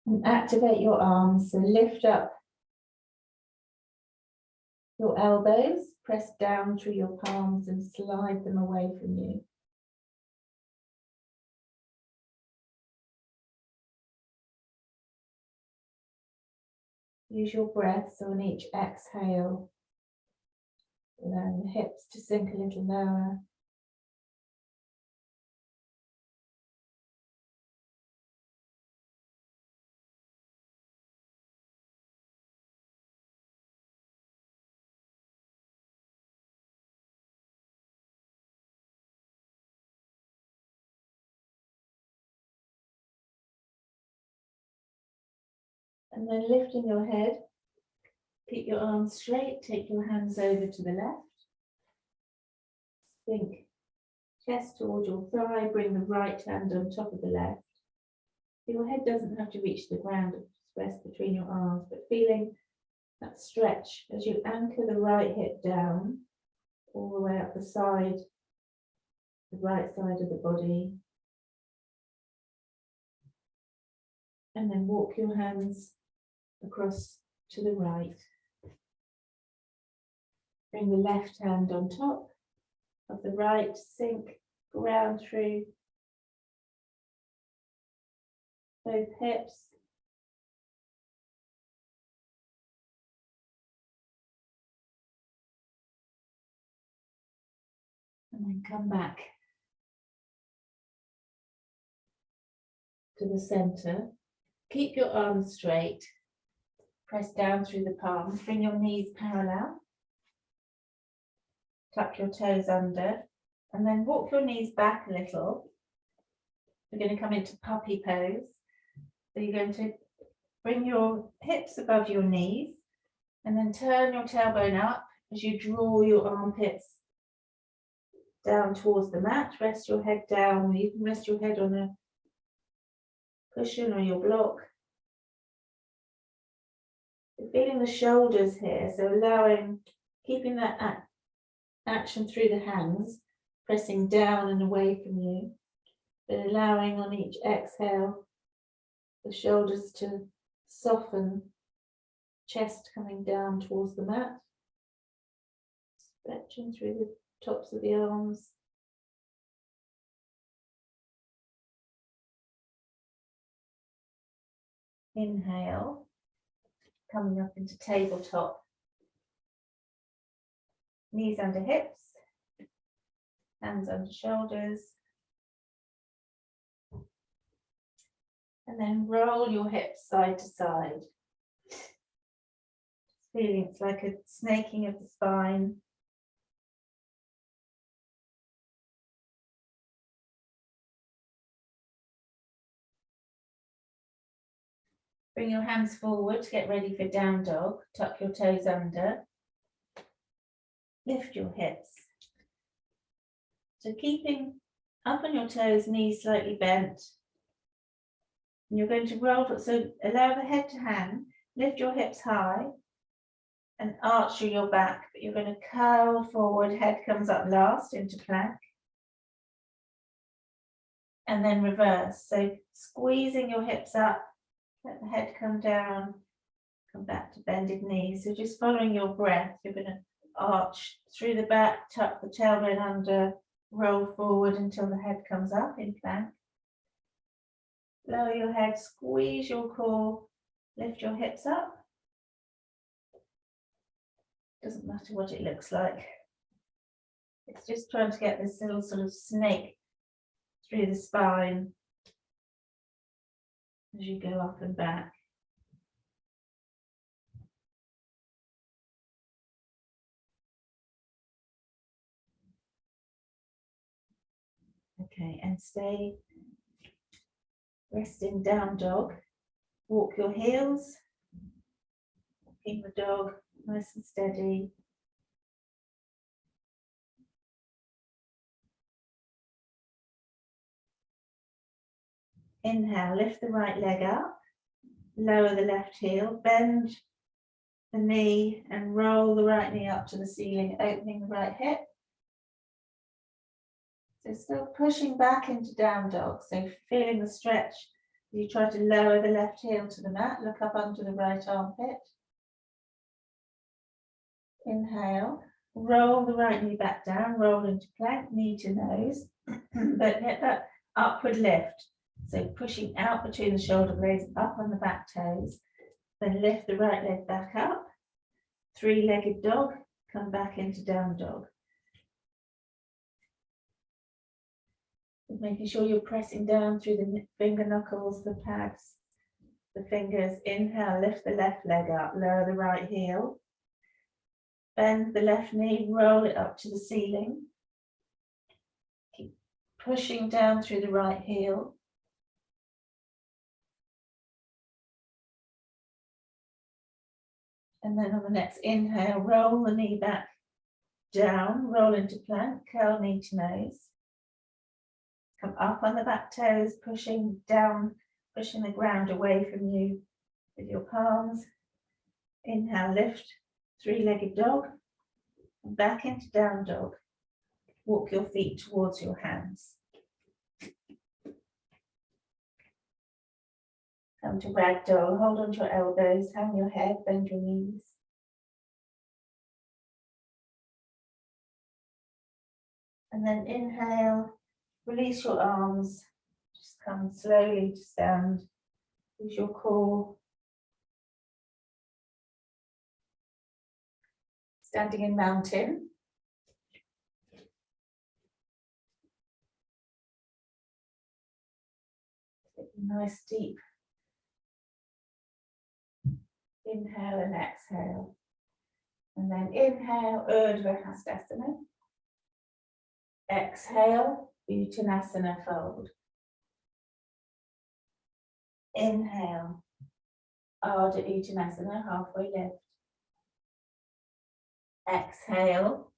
And activate your arms, so lift up your elbows, press down through your palms and slide them away from you. Use your breaths on each exhale, allowing the hips to sink a little lower. And then lifting your head, keep your arms straight, take your hands over to the left. Sink chest towards your thigh, bring the right hand on top of the left. Your head doesn't have to reach the ground, just rest between your arms, but feeling that stretch as you anchor the right hip down, all the way up the side, the right side of the body. And then walk your hands across to the right. Bring the left hand on top of the right, sink ground through both hips. And then come back to the center. Keep your arms straight. Press down through the palms. Bring your knees parallel. Tuck your toes under. And then walk your knees back a little. We're going to come into puppy pose. So you're going to bring your hips above your knees. And then turn your tailbone up as you draw your armpits down towards the mat. Rest your head down, or you can rest your head on a cushion or your block. You're feeling the shoulders here, so keeping that action through the hands, pressing down and away from you, but allowing on each exhale the shoulders to soften, chest coming down towards the mat, stretching through the tops of the arms. Inhale, coming up into tabletop. Knees under hips, hands under shoulders. And then roll your hips side to side. Feeling it's like a snaking of the spine. Bring your hands forward to get ready for down dog. Tuck your toes under. Lift your hips. So keeping up on your toes, knees slightly bent. And you're going to roll, so allow the head to hang, lift your hips high and arch through your back, but you're going to curl forward, head comes up last into plank. And then reverse, so squeezing your hips up, let the head come down, come back to bended knees. So just following your breath, you're going to arch through the back, tuck the tailbone under, roll forward until the head comes up in plank. Lower your head, squeeze your core, lift your hips up. Doesn't matter what it looks like. It's just trying to get this little sort of snake through the spine as you go up and back. Okay, and stay resting down dog. Walk your heels, walking the dog nice and steady. Inhale, lift the right leg up, lower the left heel, bend the knee and roll the right knee up to the ceiling, opening the right hip. So still pushing back into down dog, so feeling the stretch You try to lower the left heel to the mat, look up onto the right armpit. Inhale, roll the right knee back down, roll into plank, knee to nose, but get that upward lift. So pushing out between the shoulder blades, up on the back toes, then lift the right leg back up, three-legged dog, come back into down dog. Making sure you're pressing down through the finger knuckles, the pads, the fingers. Inhale, lift the left leg up, lower the right heel. Bend the left knee, roll it up to the ceiling. Keep pushing down through the right heel. And then on the next inhale, roll the knee back down, roll into plank, curl knee to nose. Come up on the back toes, pushing down, pushing the ground away from you with your palms. Inhale, lift, three-legged dog, and back into down dog. Walk your feet towards your hands. Come to ragdoll, hold onto your elbows, hang your head, bend your knees. And then inhale, release your arms, just come slowly to stand. Use your core. Standing in mountain. Nice deep inhale and exhale. And then inhale, Urdhva Hastasana. Exhale, Uttanasana fold. Inhale, Ardha Uttanasana, halfway lift. Exhale,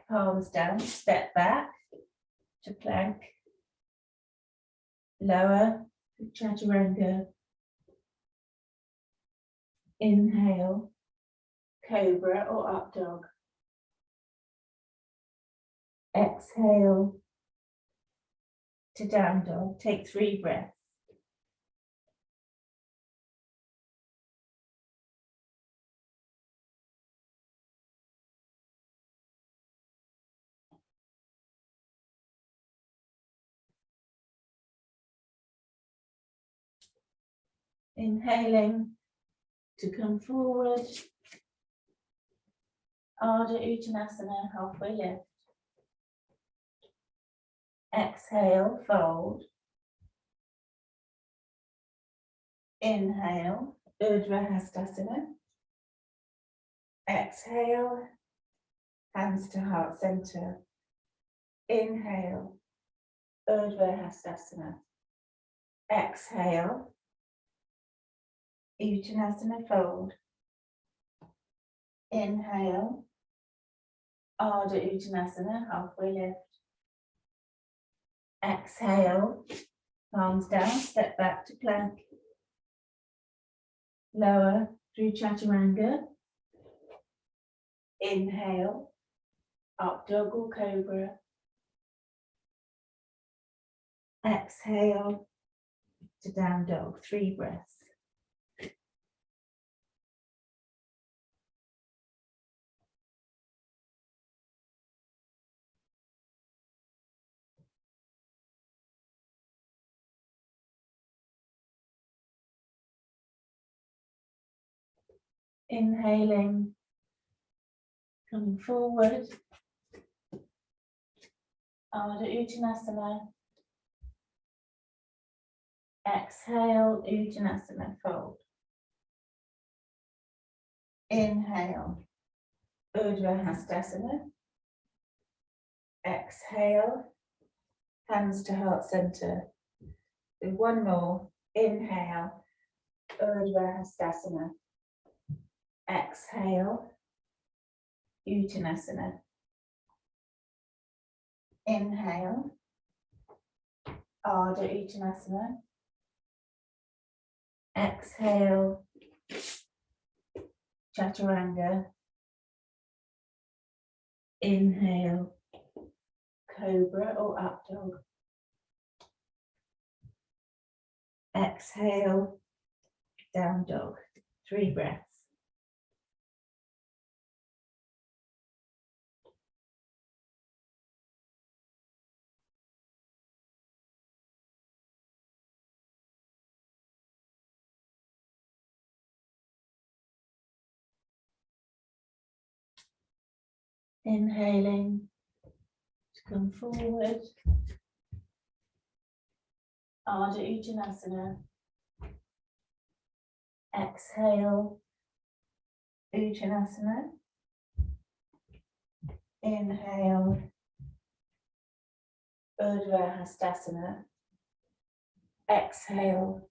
palms down, step back to plank. Lower to Chaturanga. Inhale, Cobra or up dog. Exhale to down dog. Take 3 breaths. Inhaling to come forward. Ardha Uttanasana, halfway lift. Exhale, fold. Inhale, Urdhva Hastasana. Exhale, hands to heart center. Inhale, Urdhva Hastasana. Exhale, Uttanasana fold. Inhale, Ardha Uttanasana, halfway lift. Exhale, palms down, step back to plank. Lower through Chaturanga. Inhale, up dog or cobra. Exhale to down dog, 3 breaths. Inhaling, coming forward. Ardha Uttanasana. Exhale, Uttanasana fold. Inhale, Urdhva Hastasana. Exhale, hands to heart center. With 1 more. Inhale, Urdhva Hastasana. Exhale, Uttanasana. Inhale, Ardha Uttanasana. Exhale, Chaturanga. Inhale, Cobra or up dog. Exhale, down dog. 3 breaths. Inhaling to come forward. Ardha Uttanasana. Exhale, Uttanasana. Inhale, Urdhva Hastasana. Exhale,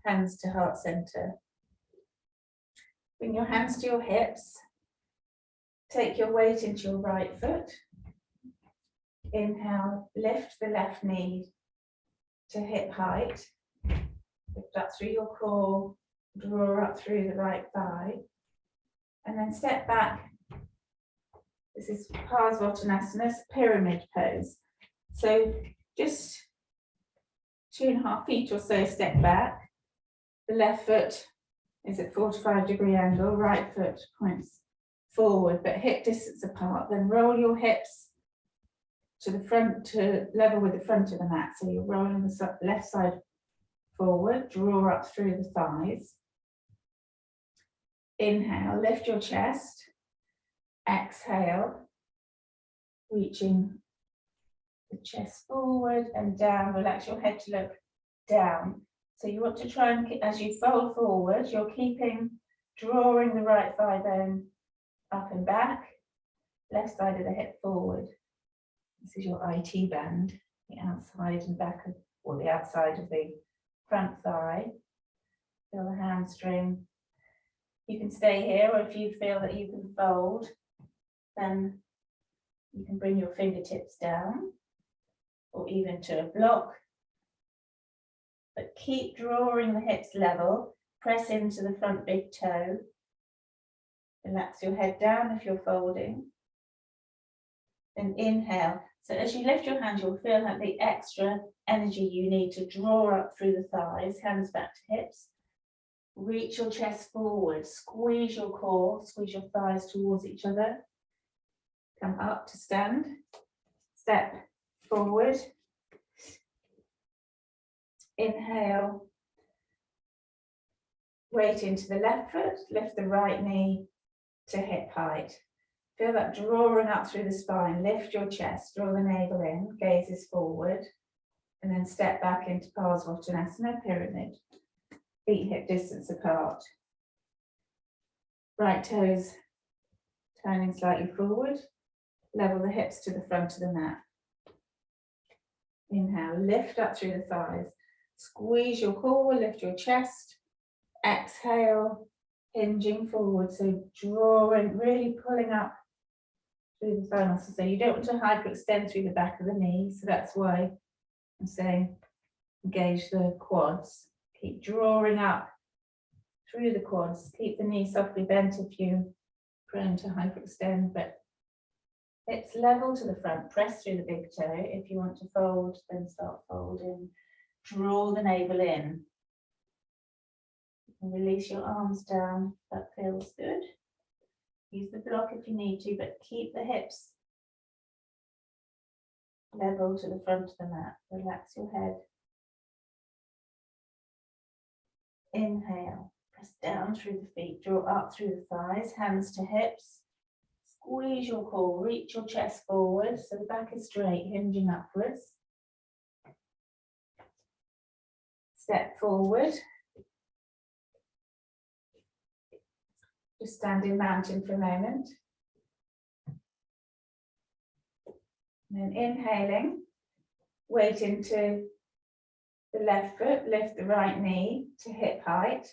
hands to heart center. Bring your hands to your hips. Take your weight into your right foot. Inhale, lift the left knee to hip height. Lift up through your core, draw up through the right thigh. And then step back. This is Parsvottanasana, pyramid pose. So just 2.5 feet or so step back. The left foot is at 45-degree angle, right foot points forward, but hip distance apart. Then roll your hips to the front, to level with the front of the mat. So you're rolling the left side forward, draw up through the thighs. Inhale, lift your chest. Exhale, reaching the chest forward and down. Relax your head to look down. So you want to try and, as you fold forward, you're drawing the right thigh bone up and back, left side of the hip forward. This is your IT band, the outside and back of, or the outside of the front thigh. Feel the hamstring. You can stay here, or if you feel that you can fold, then you can bring your fingertips down, or even to a block. But keep drawing the hips level, press into the front big toe. Relax your head down if you're folding. Then inhale. So as you lift your hands, you'll feel like the extra energy you need to draw up through the thighs, hands back to hips. Reach your chest forward, squeeze your core, squeeze your thighs towards each other. Come up to stand, step forward. Inhale, weight into the left foot, lift the right knee to hip height. Feel that drawing up through the spine, lift your chest, draw the navel in, gazes forward, and then step back into Parsvottanasana, pyramid. Feet hip distance apart. Right toes turning slightly forward, level the hips to the front of the mat. Inhale, lift up through the thighs. Squeeze your core, lift your chest. Exhale, hinging forward. So drawing, really pulling up through the thigh muscles. So you don't want to hyperextend through the back of the knee. So that's why I'm saying engage the quads. Keep drawing up through the quads. Keep the knee softly bent if you're prone to hyperextend, but hips level to the front. Press through the big toe. If you want to fold, then start folding. Draw the navel in. And release your arms down. That feels good. Use the block if you need to, but keep the hips level to the front of the mat. Relax your head. Inhale. Press down through the feet. Draw up through the thighs. Hands to hips. Squeeze your core. Reach your chest forward so the back is straight, hinging upwards. Step forward. Just standing mountain for a moment. And then inhaling, weight into the left foot, lift the right knee to hip height.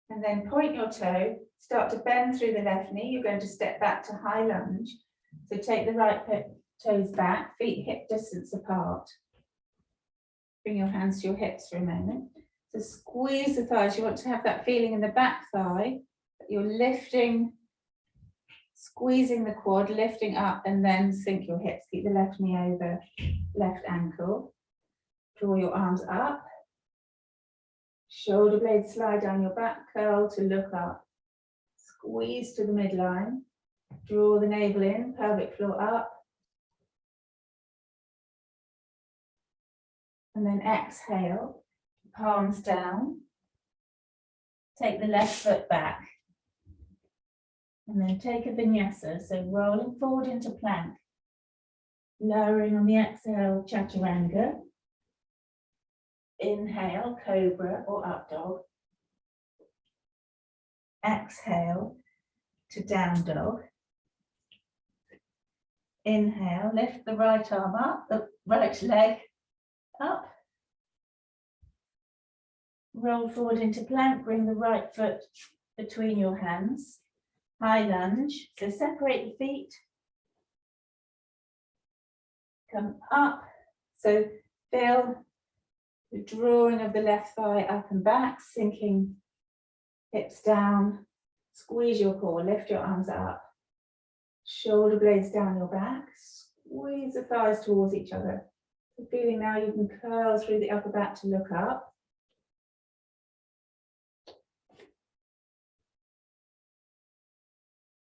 And then point your toe, start to bend through the left knee. You're going to step back to high lunge. So take the right toes back, feet hip distance apart. Bring your hands to your hips for a moment. So squeeze the thighs. You want to have that feeling in the back thigh. You're lifting, squeezing the quad, lifting up, and then sink your hips. Keep the left knee over left ankle. Draw your arms up. Shoulder blades slide down your back, curl to look up. Squeeze to the midline. Draw the navel in, pelvic floor up. And then exhale, palms down. Take the left foot back. And then take a vinyasa, so rolling forward into plank. Lowering on the exhale, chaturanga. Inhale, cobra or up dog. Exhale to down dog. Inhale, lift the right arm up, the right leg up. Roll forward into plank, bring the right foot between your hands. High lunge, so separate the feet. Come up, so feel the drawing of the left thigh up and back, sinking hips down. Squeeze your core, lift your arms up. Shoulder blades down your back. Squeeze the thighs towards each other. So feeling now you can curl through the upper back to look up.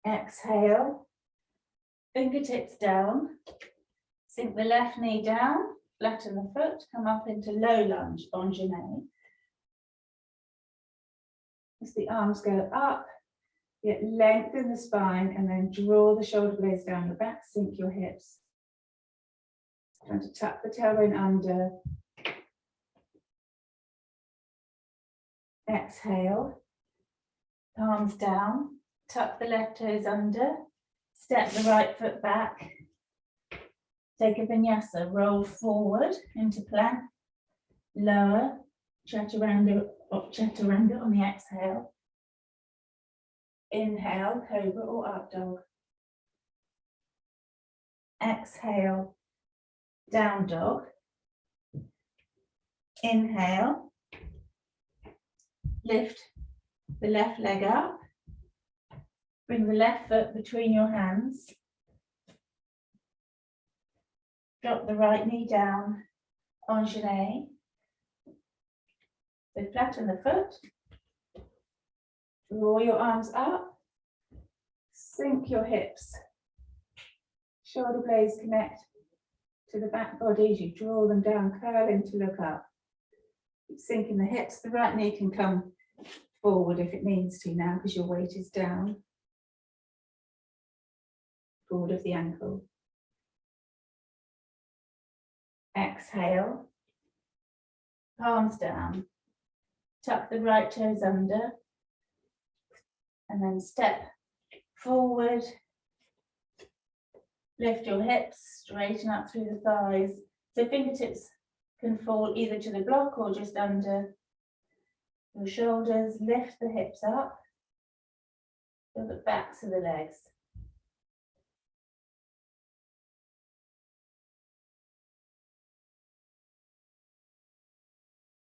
Exhale, fingertips down. Sink the left knee down, flatten the foot, come up into low lunge, enchaîné. As the arms go up, get length in the spine and then draw the shoulder blades down your back, sink your hips. Trying to tuck the tailbone under. Exhale, palms down, tuck the left toes under, step the right foot back. Take a vinyasa, roll forward into plank, lower, chaturanga on the exhale. Inhale, cobra or up dog. Exhale, down dog. Inhale, lift the left leg up. Bring the left foot between your hands. Drop the right knee down, enchaîné. So flatten the foot. Draw your arms up. Sink your hips. Shoulder blades connect to the back body as you draw them down, curling to look up. Keep sinking the hips. The right knee can come forward if it needs to now because your weight is down. Forward of the ankle. Exhale, palms down, tuck the right toes under, and then step forward, lift your hips, straighten up through the thighs, so fingertips can fall either to the block or just under your shoulders, lift the hips up, feel the backs of the legs.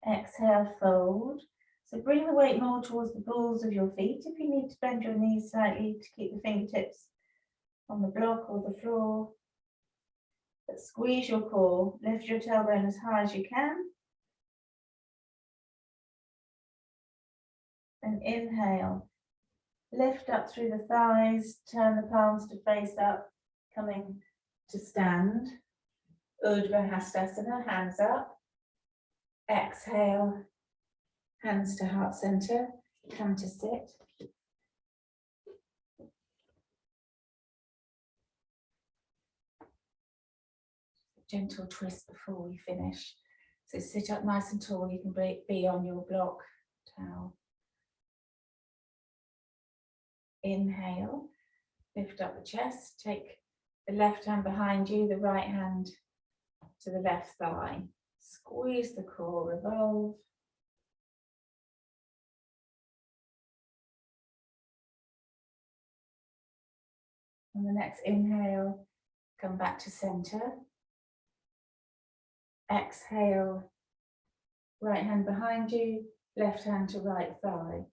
Exhale, fold. So bring the weight more towards the balls of your feet. If you need to bend your knees slightly to keep the fingertips on the block or the floor. But squeeze your core, lift your tailbone as high as you can. And inhale. Lift up through the thighs, turn the palms to face up, coming to stand. Urdhva Hastasana, hands up. Exhale, hands to heart center, come to sit. Gentle twist before we finish. So sit up nice and tall, you can be on your block towel. Inhale, lift up the chest, take the left hand behind you, the right hand to the left thigh. Squeeze the core, revolve. On the next inhale, come back to center. Exhale, right hand behind you, left hand to right thigh.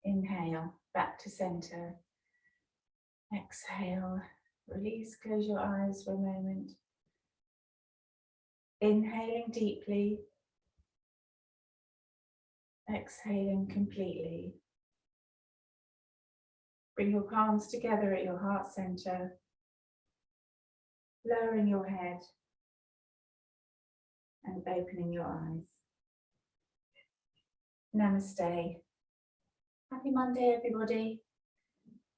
Inhale, back to center. Exhale, release, close your eyes for a moment. Inhaling deeply, exhaling completely. Bring your palms together at your heart center, lowering your head and opening your eyes. Namaste. Happy Monday, everybody.